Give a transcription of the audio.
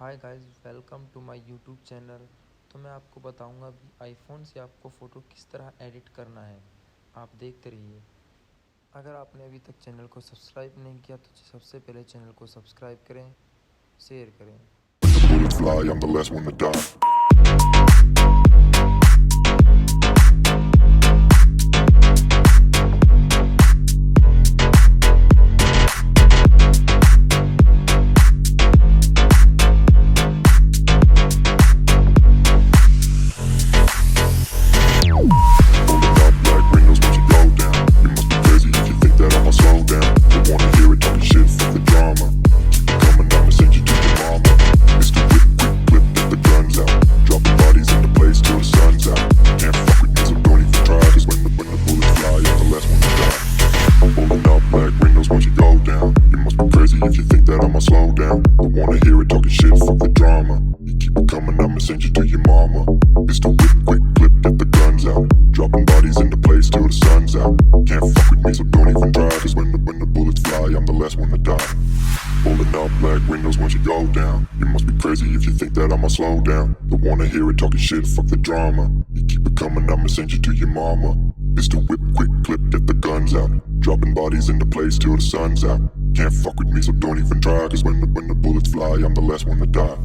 Hi guys, welcome to my YouTube channel. तो मैं आपको बताऊंगा अभी आईफोन से आपको फ़ोटो किस तरह एडिट करना है। आप देखते रहिए। अगर आपने अभी तक चैनल को सब्सक्राइब नहीं किया तो सबसे पहले चैनल को सब्सक्राइब करें, शेयर करें। Fly, I'm the last one to die. If you think that I'ma slow down, don't wanna hear it talking shit, fuck the drama. You keep it coming, I'ma send you to your mama. Pistol whip, quick clip, get the guns out. Dropping bodies into place till the sun's out. Can't fuck with me, so don't even try. Cause when the bullets fly, I'm the last one to die. Pulling up black windows once you go down. You must be crazy if you think that I'ma slow down. Don't wanna hear it talking shit, fuck the drama. You keep it coming, I'ma send you to your mama. Pistol whip, quick clip, get the guns out. Dropping bodies into place till the sun's out. Can't fuck with me, so don't even try. Cause when the bullets fly, I'm the last one to die.